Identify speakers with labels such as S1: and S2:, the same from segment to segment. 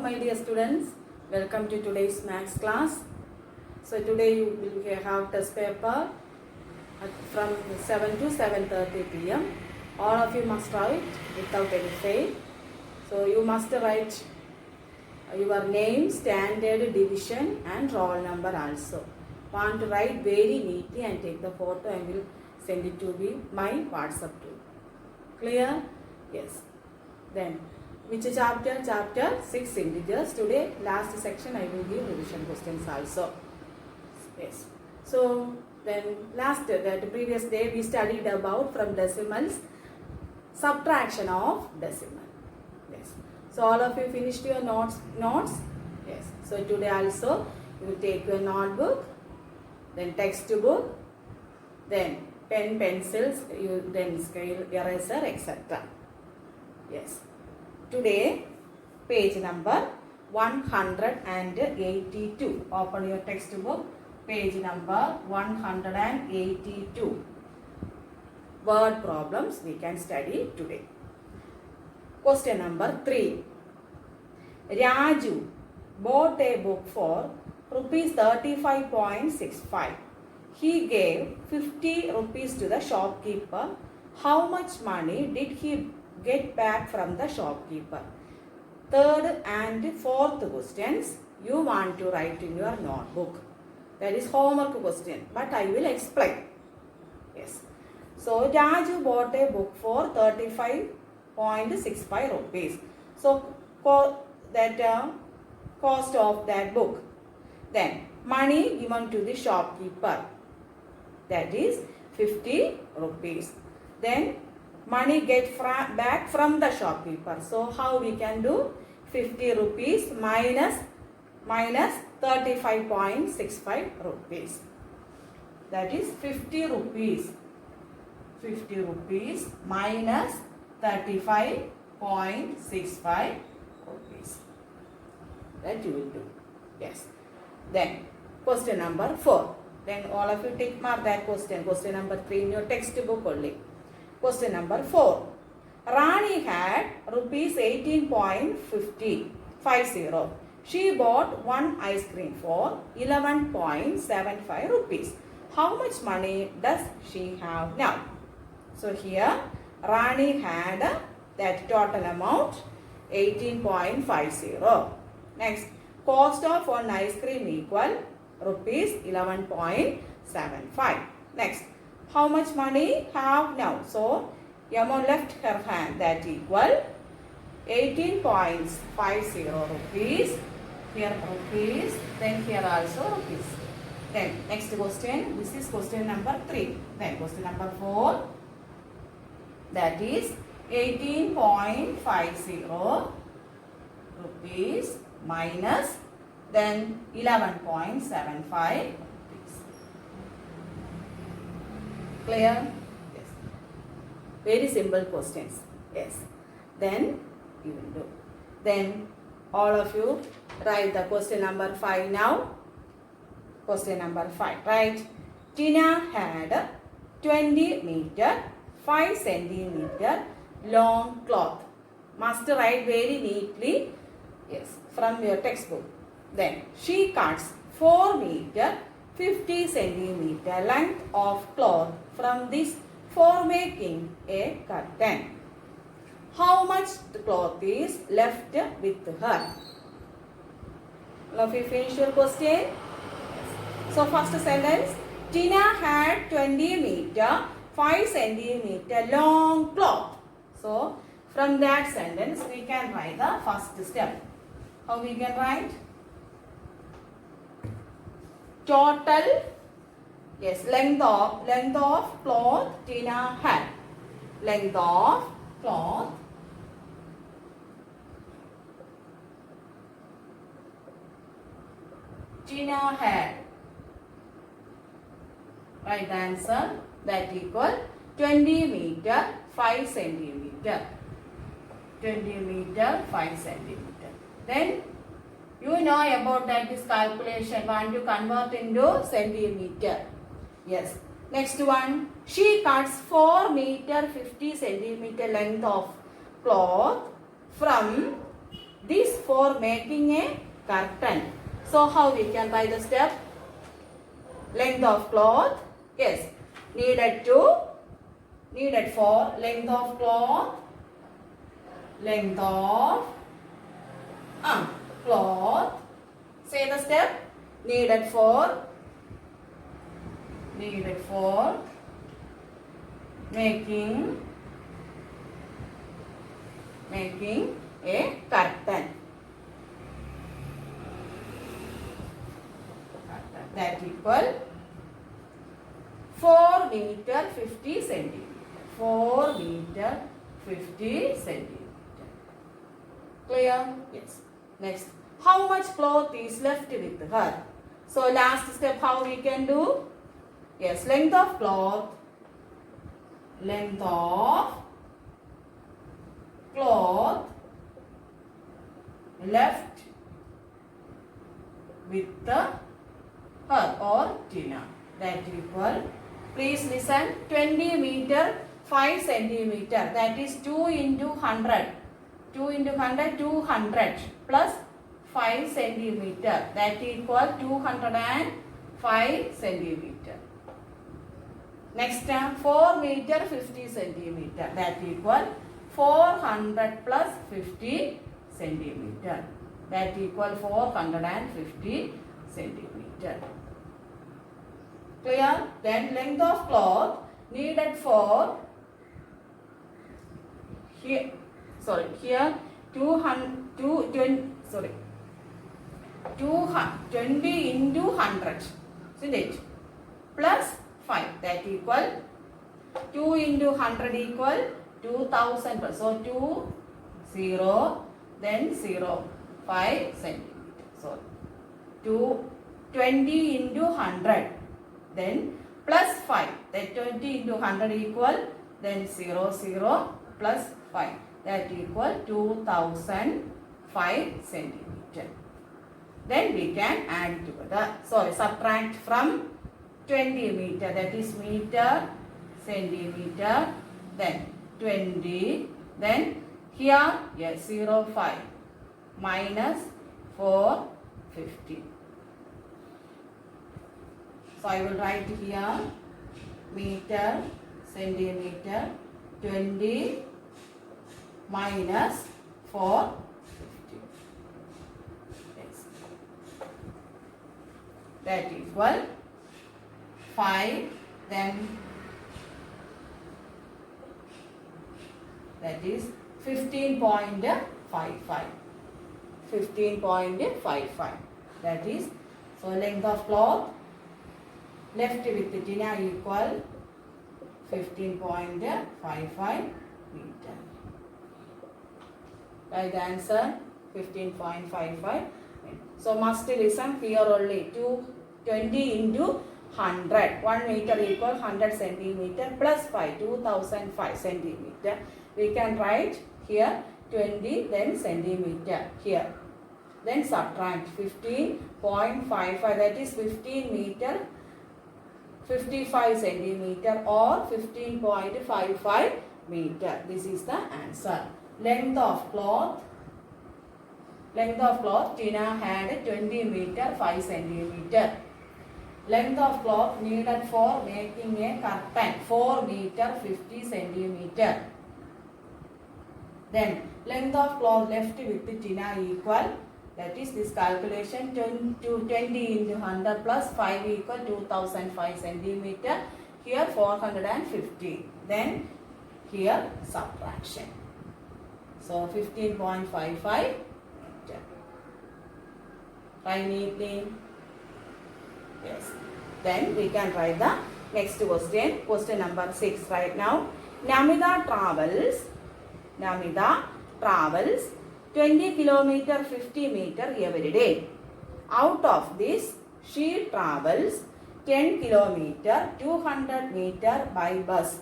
S1: my dear students. Welcome to today's maths class. So today you will have test paper from 7 to 7:30 p.m. All of you must write without any fail. So you must write your name, standard, division and roll number also. Want to write very neatly and take the photo and will send it to my WhatsApp too. Clear? Yes. Then which chapter? Chapter 6 integers. Today last section I will give revision questions also. Yes. So then that previous day we studied about from decimals subtraction of decimal. Yes. So all of you finished your notes? Yes. So today also you will take your notebook, then textbook, then pen, pencils, then scale, eraser, etc. Yes. Today page number 182. Open your textbook. Page number 182. Word problems we can study today. Question number 3. Raju bought a book for rupees 35.65. He gave 50 rupees to the shopkeeper. How much money did he get back from the shopkeeper? Third and fourth questions you want to write in your notebook. That is homework question, but I will explain. Yes. So Raju bought a book for 35.65 rupees. So that cost of that book. Then money given to the shopkeeper. That is 50 rupees. Then money get back from the shopkeeper. So how we can do? 50 rupees minus 35.65 rupees. That is 50 rupees. 50 rupees minus 35.65 rupees. That you will do. Yes. Then question number 4. Then all of you tick mark that question. Question number 3 in your textbook only. Question number 4. Rani had rupees 18.50. She bought one ice cream for 11.75 rupees. How much money does she have now? So here Rani had that total amount 18.50. Next, cost of one ice cream equal rupees 11.75. Next, how much money have now? So Yamo left her hand that equal 18.50 rupees. Here rupees, then here also rupees. Then next question, this is question number 3. Then question number 4, that is 18.50 rupees minus then 11.75 rupees. Clear? Yes. Very simple questions. Yes. Then you will do. Then all of you write the question number 5 now. Question number 5. Right. Tina had 20 meter 5 centimeter long cloth. Must write very neatly. Yes. From your textbook. Then she cuts 4 meter 50 centimeter length of cloth from this for making a curtain. How much the cloth is left with her? All of you finish your question? Yes. So first sentence, Tina had 20 meter 5 centimeter long cloth. So from that sentence we can write the first step. How we can write? Total, yes, length of cloth Tina had. Length of cloth Tina had. Right answer, that equal 20 meter 5 centimeter. 20 meter 5 centimeter. Then you know about that this calculation. Want to convert into centimeter. Yes. Next one. She cuts 4 meter 50 centimeter length of cloth from This for making a curtain. So how we can write the step? Length of cloth. Yes. Needed for length of cloth. Length of cloth. Say the step. Needed for making a curtain. That equal 4 meter 50 centimeter. 4 meter 50 centimeter. Clear? Yes. Next, how much cloth is left with her? So last step, how we can do? Yes, length of cloth. Length of cloth left with her or Tina. That equal, please listen, 20 meter 5 centimeter. That is 2 into 100. 2 into 100, 200 plus 5 centimeter. That equal 205 centimeter. Next term, 4 meter 50 centimeter. That equal 400 plus 50 centimeter. That equal 450 centimeter. Clear? Then length of cloth needed for here 220 into 100, isn't it? Plus 5, that equal 2 into 100 equal 2000. So 2 0 then 0 5 centimeter. So 20 into 100 then plus 5, that 20 into 100 equal then 0 0 plus 5, that equal 2005 centimeter. Then we can add together. Sorry, subtract from 20 meter, that is meter, centimeter, then 20, then here, yes, 0 5 minus 450. So I will write here meter, centimeter, 20 minus 450. Yes. That equal 5, then that is 15.55. 15.55. That is, so length of cloth left with the Tina equal 15.55 meter. Right, the answer 15.55. So must listen here only 20 into 100. 1 meter equal 100 centimeter plus 5, 2005 centimeter. We can write here 20 then centimeter here. Then subtract 15.55, that is 15 meter 55 centimeter or 15.55 meter. This is the answer. Length of cloth, Tina had 20 meter 5 centimeter. Length of cloth needed for making a curtain, 4 meter 50 centimeter. Then length of cloth left with Tina equal, that is this calculation, 20 into 100 plus 5 equal 2005 centimeter. Here 450. Then here subtraction. So 15.55 meter. Write neatly. Yes. Then we can write the next question. Question number 6 right now. Namida travels 20 kilometer 50 meter every day. Out of this, she travels 10 kilometer 200 meter by bus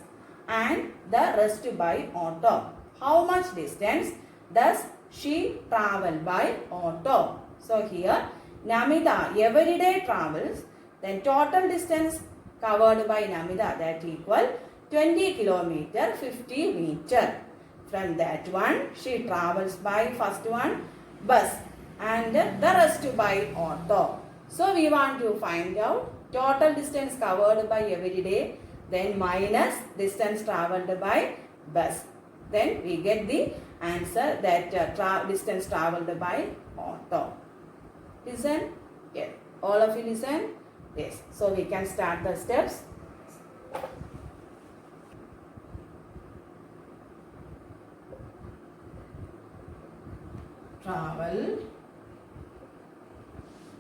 S1: and the rest by auto. How much distance does she travel by auto? So here, Namida every day travels, then total distance covered by Namida, that equal 20 kilometer 50 meter. From that one, she travels by first one bus and the rest by auto. So we want to find out total distance covered by every day, then minus distance traveled by bus. Then we get the answer that distance traveled by auto. Listen. Yes. All of you listen. Yes. So we can start the steps. Travel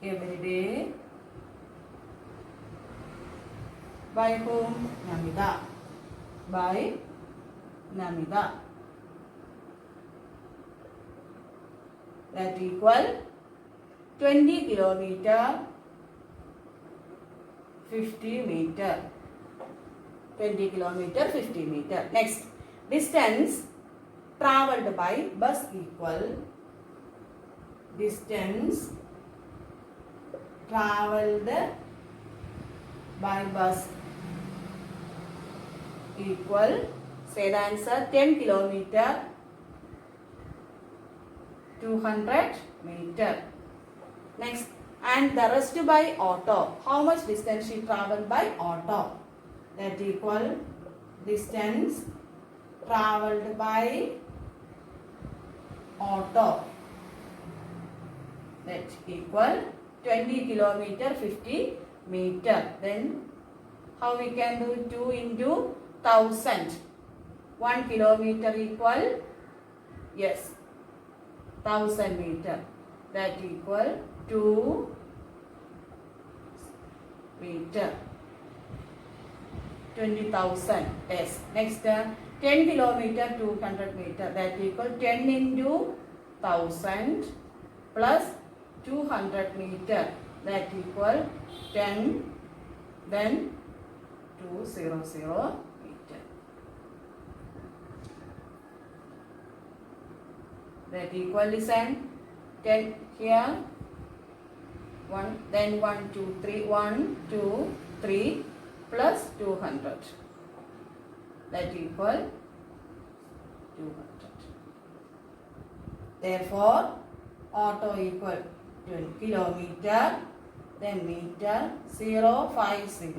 S1: every day by whom? Namita. By Namita. That equal 20 kilometer 50 meter. 20 kilometer 50 meter. Next, distance traveled by bus equal distance traveled by bus equal, say the answer, 10 kilometer 200 meter. Next, and the rest by auto. How much distance she traveled by auto? That equal distance traveled by auto. That equal 20 kilometer 50 meter. Then how we can do? 2 into 1000. 1 kilometer equal, yes, 1000 meter. That equal 2 meter. 20,000. Yes. Next, 10 kilometer 200 meter. That equal 10 into 1000 plus 200 meter. That equal 10, then 200 meter. That equal, listen, 10 here, 1, then 1, 2, 3, 1, 2, 3 plus 200. That equal 200. Therefore, auto equal 20 kilometer, then meter, 050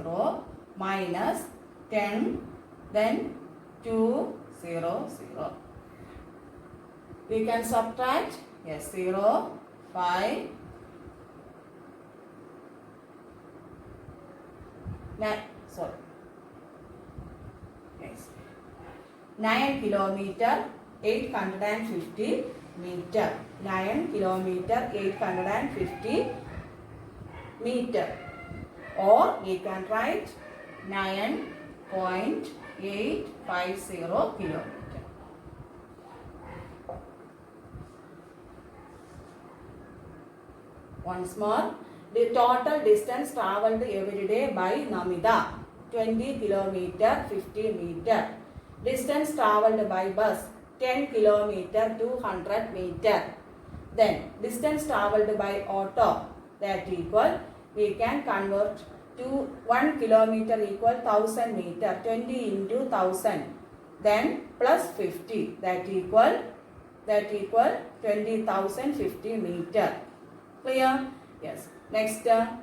S1: minus 10, then 200. We can subtract, yes, 0, 5, 9, sorry, yes, 9 kilometer 850 meter. 9 kilometer 850 meter, or we can write 9.850 kilometer. Once more, the total distance travelled every day by Namita, 20 kilometer 50 meter. Distance travelled by bus, 10 kilometer 200 meter. Then distance travelled by auto, that equal, we can convert to 1 kilometer equal 1000 meter, 20 into 1000, then plus 50, that equal 20,000 50 meter. Clear? Yes. Next, 10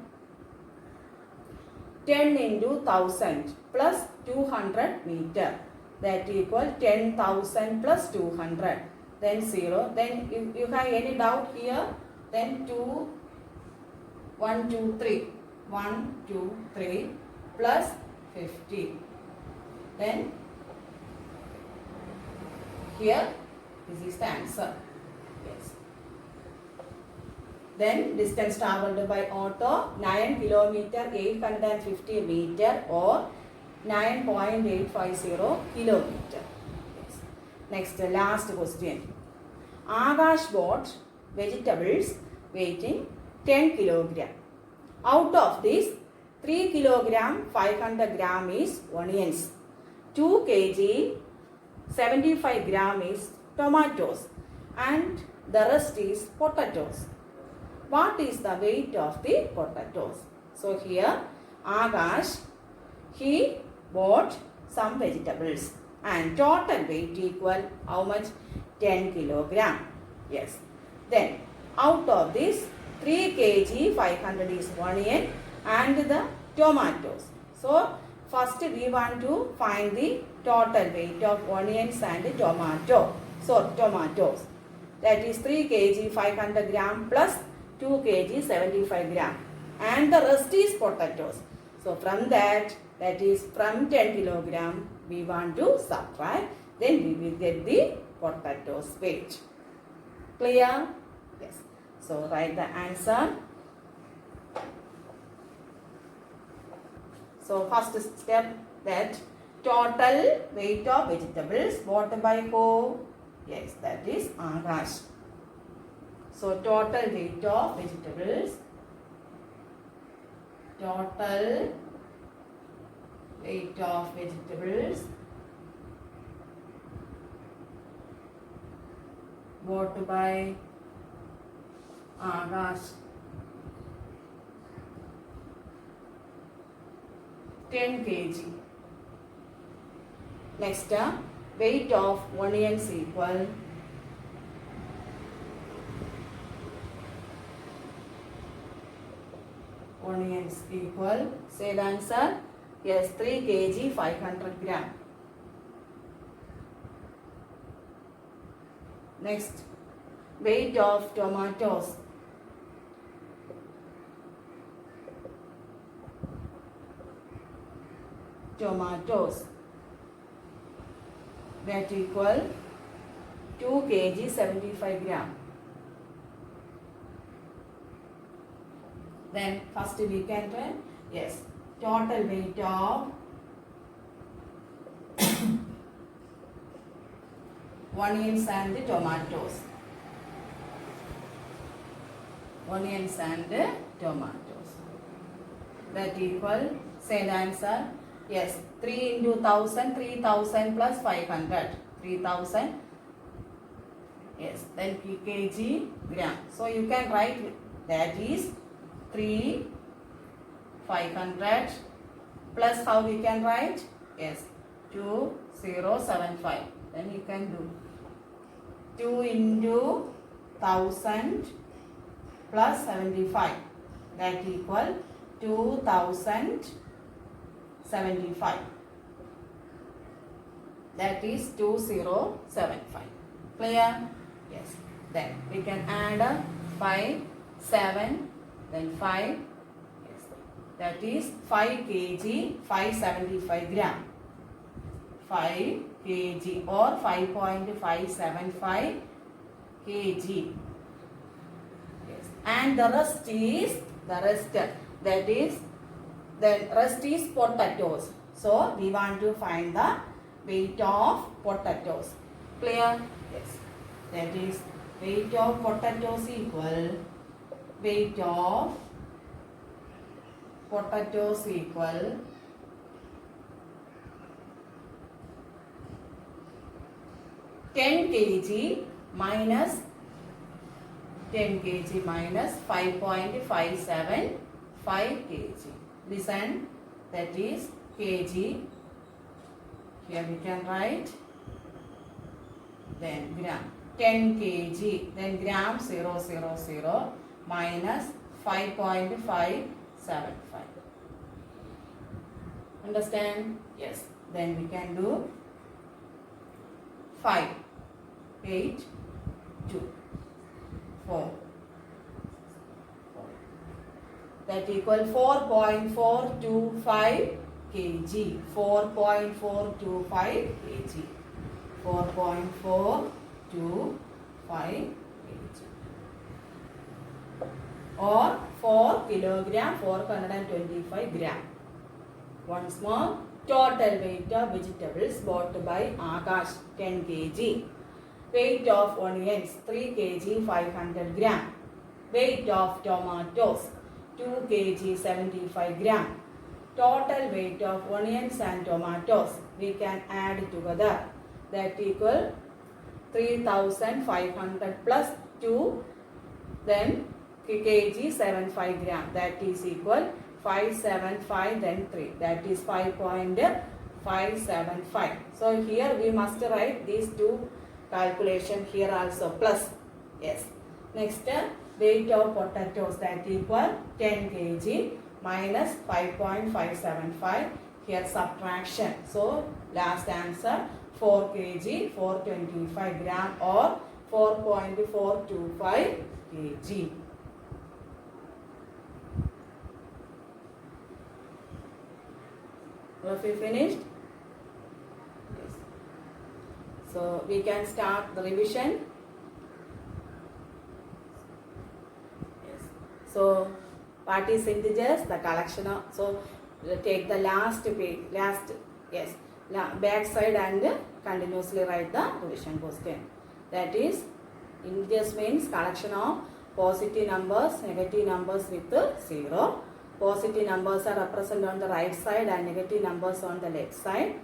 S1: into 1000 plus 200 meter, that equal 10,000 plus 200, then 0. Then if you have any doubt here, then 1, 2, 3 plus 50. Then here, this is the answer. Yes. Then distance travelled by auto, 9 kilometer 850 meter, or 9.850 kilometer. Yes. Next, last question. Akash bought vegetables weighing 10 kilogram. Out of this, 3 kilogram 500 gram is onions, 2 kg 75 gram is tomatoes, and the rest is potatoes. What is the weight of the potatoes? So here, Akash, he bought some vegetables and total weight equal how much? 10 kilogram. Yes. Then out of this 3 kg 500 is onion and the tomatoes. So first we want to find the total weight of onions and tomato. So tomatoes, that is 3 kg 500 gram plus 2 kg 75 gram, and the rest is potatoes. So from that is from 10 kilogram we want to subtract, then we will get the potatoes weight. Clear? Yes. So write the answer. So first step, that total weight of vegetables bought by who? Yes, that is Akash. So total weight of vegetables, total weight of vegetables bought by Akash, 10 kg. Next, weight of onions equal say the answer. Yes, 3 kg 500 gram. Next, weight of tomatoes, that equal 2 kg 75 gram. Then first we can try, yes, total weight of onions and tomatoes. That equal, say the answer. Yes, 3 into 1000, 3000 plus 500, 3000. Yes, then kg gram. So you can write that is 3 500 plus how we can write? Yes, 2075. Then you can do 2 into 1000 plus 75, that equal 2075. That is 2075. Clear? Yes. Then we can add 5, 7, then 5. Yes. That is 5 kg 575 gram. 5 kg or 5.575 kg. Yes. And the rest is potatoes. So we want to find the weight of potatoes. Clear? Yes. That is weight of potatoes equal 10 kg minus 5.575 kg. Listen, that is kg. Here we can write. Then gram. 10 kg. Then gram 000 minus 5.575. Understand? Yes. Then we can do 5, 8, 2, 4. That equal 4.425 kg. 4.425 kg. 4.425 kg. Or 4 kilogram 425 gram. Once more, total weight of vegetables bought by Akash 10 kg. Weight of onions 3 kg 500 gram. Weight of tomatoes 2 kg 75 gram. Total weight of onions and tomatoes we can add together. That equal 3500 plus 2, then kg 75 gram. That is equal 575, then 3. That is 5.575. So here we must write these two calculation here also plus. Yes. Next, weight of potatoes, that equal 10 kg minus 5.575. Here subtraction. So last answer 4 kg 425 gram or 4.425 kg. Have you finished? Yes. So we can start the revision. Yes. So what is integers? The collection of, so take the last page, back side and continuously write the revision question. That is, integers means collection of positive numbers, negative numbers with 0. Positive numbers are represented on the right side and negative numbers on the left side.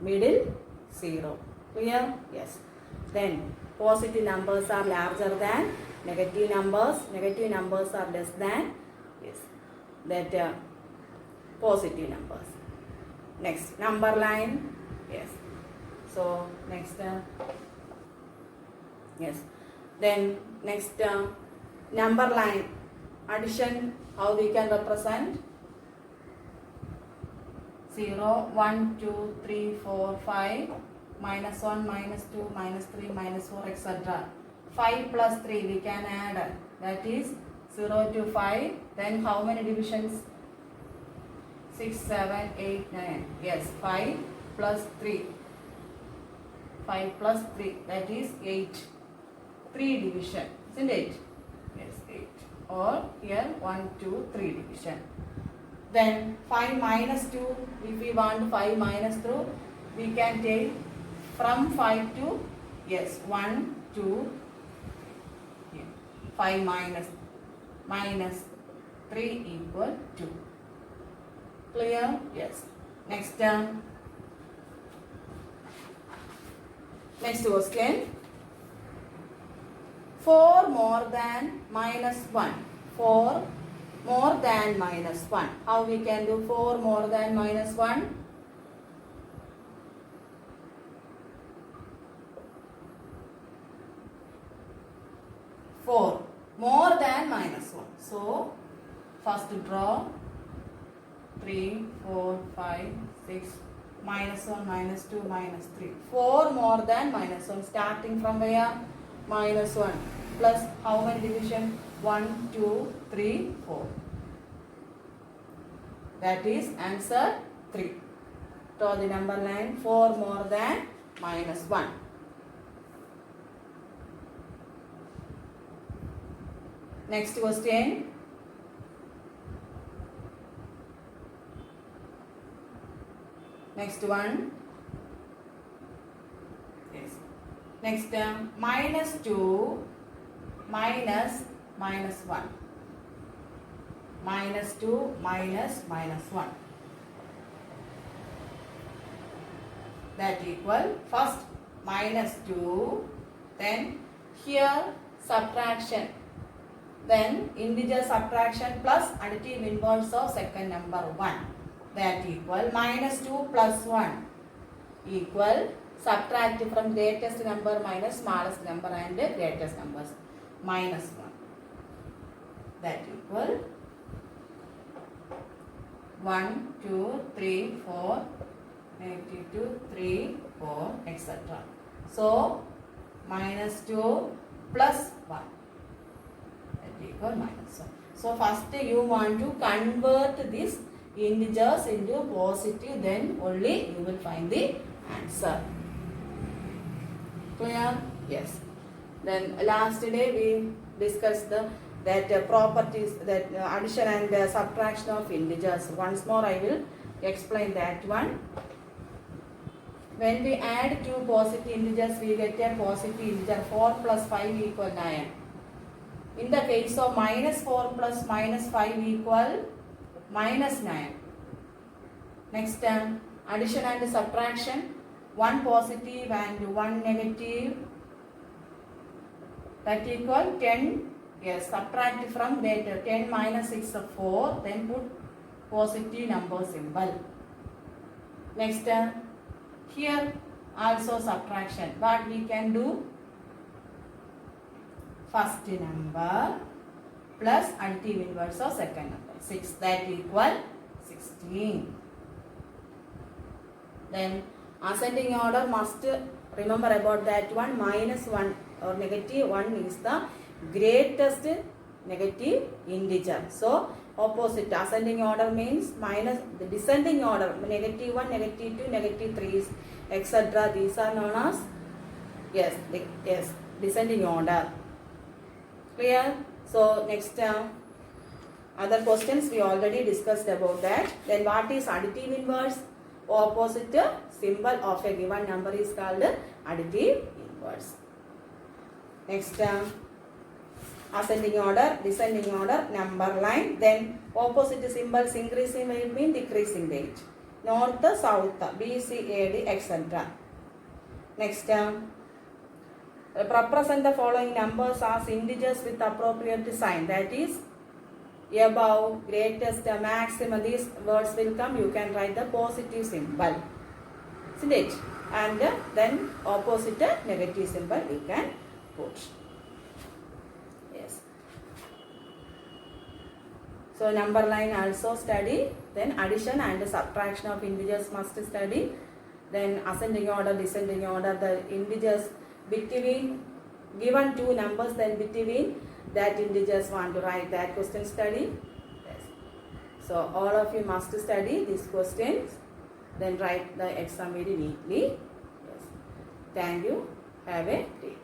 S1: Middle 0. Clear? Yes. Then positive numbers are larger than negative numbers. Negative numbers are less than positive numbers. Next, number line. Yes. So next, yes. Then next, number line. Addition, how we can represent? 0, 1, 2, 3, 4, 5, minus 1, minus 2, minus 3, minus 4, etc. 5 plus 3 we can add, that is 0 to 5. Then how many divisions? 6, 7, 8, 9. Yes, 5 plus 3. 5 plus 3, that is 8. 3 division, isn't it? Yes, 8. Or here 1, 2, 3 division. Then 5 minus 2, if we want 5 minus 2, we can take from 5 to, yes, 1, 2, 5 minus 3 equal 2. Clear? Yes. Next question. 4 more than minus 1. 4 more than minus 1. How we can do 4 more than minus 1? Four more than minus 1. So first draw 3, 4, 5, 6, minus 1, minus 2, minus 3. 4 more than minus 1. Starting from where? Minus 1. Plus how many division? 1, 2, 3, 4. That is answer 3. Draw the number line. 4 more than minus 1. Next question. Next one. Yes. Next minus 2 minus minus 1. Minus 2 minus minus 1. That equal, first minus 2, then here subtraction, then integer subtraction plus additive inverse of second number 1. That equal minus 2 plus 1 equal, subtract from greatest number minus smallest number and greatest numbers, minus 1. That equal 1, 2, 3, 4, negative 2, 3, 4, etc. So minus 2 plus 1. That equal minus 1. So first you want to convert this integers into positive, then only you will find the answer. Clear? Yes. Then last day we discussed that properties, that addition and subtraction of integers. Once more I will explain that one. When we add two positive integers, we get a positive integer. 4 plus 5 equal 9. In the case of minus 4 plus minus 5 equal minus 9. Next addition and subtraction, 1 positive and 1 negative, that equal 10. Yes, subtract from greater. 10 minus 6 is 4, then put positive number symbol. Next here also subtraction. What we can do? first number plus additive inverse of second number. 6 that equal 16. Then ascending order must remember about that one. Minus 1 or negative 1 is the greatest negative integer. So opposite ascending order means minus the descending order negative 1, negative 2, negative 3 etc. These are known as yes descending order. Clear? So next other questions we already discussed about that. Then what is additive inverse? Opposite symbol of a given number is called additive inverse. Next ascending order, descending order, number line. Then opposite symbols increasing weight mean decreasing weight. North, south, B, C, A, D, etc. Next represent the following numbers as integers with appropriate sign. That is above, greatest, maximum. These words will come. You can write the positive symbol, isn't it? And then opposite negative symbol you can put. Yes. So number line also study. Then addition and subtraction of integers must study. Then ascending order, descending order, the integers between given two numbers, then between that integers want to write that question study. Yes. So all of you must study these questions, then write the exam very neatly. Yes. Thank you. Have a day.